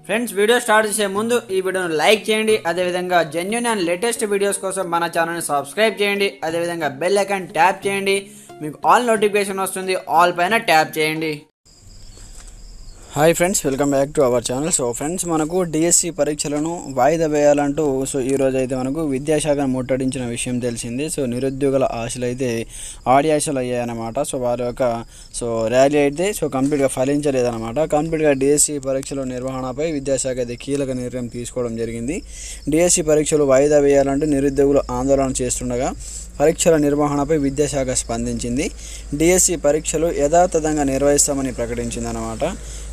Friends, video start చేసే ముందు ఈ వీడియోను లైక్ చేయండి. అదేవిధంగా జెన్యూన్ అండ్ లేటెస్ట్ వీడియోస్ కోసం మన ఛానల్ని సబ్స్క్రైబ్ చేయండి. అదేవిధంగా బెల్ ఐకాన్ ట్యాప్ చేయండి. మీకు ఆల్ నోటిఫికేషన్ వస్తుంది. ఆల్ పైన ట్యాప్ చేయండి. Hi friends, welcome back to our channel. So friends, మనకు డిఎస్సి పరీక్షలను వాయిదా వేయాలంటూ ఈరోజు అయితే మనకు విద్యాశాఖ ముట్టడించిన విషయం తెలిసింది. నిరుద్యోగుల ఆశలు అయితే ఆడియాశలు అయ్యాయన్నమాట. వారి యొక్క ర్యాలీ అయితే కంప్లీట్గా ఫలించలేదన్నమాట. కంప్లీట్గా డిఎస్సి పరీక్షల నిర్వహణపై విద్యాశాఖ అయితే కీలక నిర్ణయం తీసుకోవడం జరిగింది. డిఎస్సి పరీక్షలు వాయిదా వేయాలంటూ నిరుద్యోగులు ఆందోళన చేస్తుండగా పరీక్షల నిర్వహణపై విద్యాశాఖ స్పందించింది. డిఎస్సి పరీక్షలు యథాతథంగా నిర్వహిస్తామని ప్రకటించిందన్నమాట.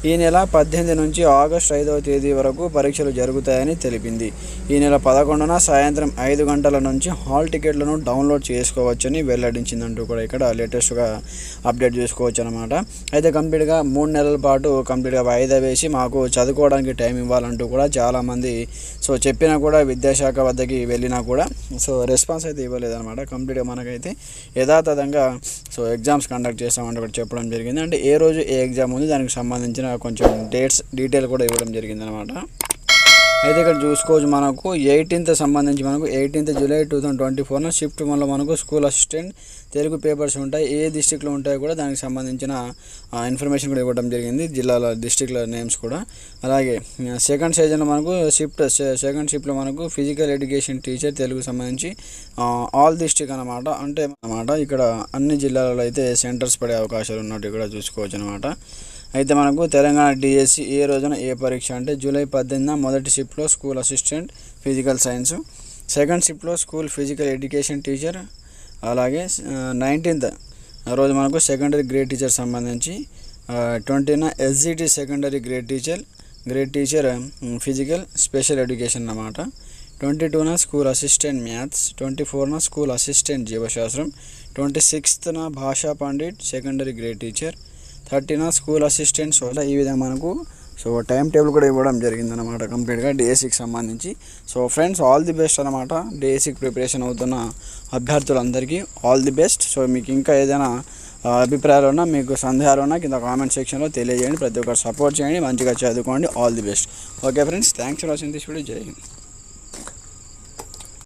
ఈ నెల 18 నుంచి ఆగస్టు 5వ తేదీ వరకు పరీక్షలు జరుగుతాయని తెలిపింది. ఈ నెల 11న సాయంత్రం 5 గంటల నుంచి హాల్ టికెట్లను డౌన్లోడ్ చేసుకోవచ్చని వెల్లడించిందంటూ కూడా ఇక్కడ లేటెస్ట్గా అప్డేట్ చేసుకోవచ్చు అనమాట. అయితే కంప్లీట్గా 3 నెలల పాటు కంప్లీట్గా వాయిదా వేసి మాకు చదువుకోవడానికి టైం ఇవ్వాలంటూ కూడా చాలామంది చెప్పినా కూడా విద్యాశాఖ వద్దకి వెళ్ళినా కూడా రెస్పాన్స్ అయితే ఇవ్వలేదన్నమాట. కంప్లీట్గా మనకైతే యథాతథంగా ఎగ్జామ్స్ కండక్ట్ చేస్తామంటే కూడా చెప్పడం జరిగింది. అంటే ఏ రోజు ఏ ఎగ్జామ్ ఉంది దానికి సంబంధించిన కొంచెం డీటెయిల్ కూడా ఇవ్వడం జరిగింది అనమాట. అయితే ఇక్కడ చూసుకోవచ్చు, మనకు 18th సంబంధించి మనకు 18th జూలై 2024 షిఫ్ట్ 1లో మనకు స్కూల్ అసిస్టెంట్ తెలుగు పేపర్స్ ఉంటాయి. ఏ డిస్టిక్లో ఉంటాయో కూడా దానికి సంబంధించిన ఇన్ఫర్మేషన్ కూడా ఇవ్వడం జరిగింది, జిల్లాల డిస్టిక్ల నేమ్స్ కూడా. అలాగే సెకండ్ సీజన్లో మనకు సెకండ్ షిఫ్ట్లో మనకు ఫిజికల్ ఎడ్యుకేషన్ టీచర్ తెలుగు సంబంధించి ఆల్ డిస్టిక్ అనమాట. ఇక్కడ అన్ని జిల్లాలలో అయితే సెంటర్స్ పడే అవకాశాలు ఉన్నట్టు ఇక్కడ చూసుకోవచ్చు అనమాట. అయితే మనకు తెలంగాణ డిఎస్సి ఏ రోజున ఏ పరీక్ష అంటే జూలై 18న మొదటి షిఫ్ట్లో school assistant physical science, second షిఫ్ట్లో స్కూల్ ఫిజికల్ ఎడ్యుకేషన్ టీచర్, అలాగే 19th రోజు మనకు సెకండరీ గ్రేడ్ టీచర్ సంబంధించి, 20న SGT secondary grade teacher physical special education అన్నమాట. 22న స్కూల్ అసిస్టెంట్ మ్యాథ్స్, 24న స్కూల్ అసిస్టెంట్ జీవశాస్త్రం, 26న భాషా పండిట్ సెకండరీ గ్రేడ్ టీచర్, 30న స్కూల్ అసిస్టెంట్స్. ఈ విధంగా మనకు టైం టేబుల్ కూడా ఇవ్వడం జరిగిందనమాట కంప్లీట్గా డిఎస్సికి సంబంధించి. ఫ్రెండ్స్, ఆల్ ది బెస్ట్ అనమాట. డిఎస్సికి ప్రిపరేషన్ అవుతున్న అభ్యర్థులందరికీ ఆల్ ది బెస్ట్. మీకు ఇంకా ఏదైనా అభిప్రాయాలు ఉన్నా, మీకు సందేహాలు ఉన్నా కింద కామెంట్ సెక్షన్లో తెలియజేయండి. ప్రతి ఒక్కరు సపోర్ట్ చేయండి, మంచిగా చదువుకోండి. All the best. Okay friends, thanks for watching this video. జై హింద్.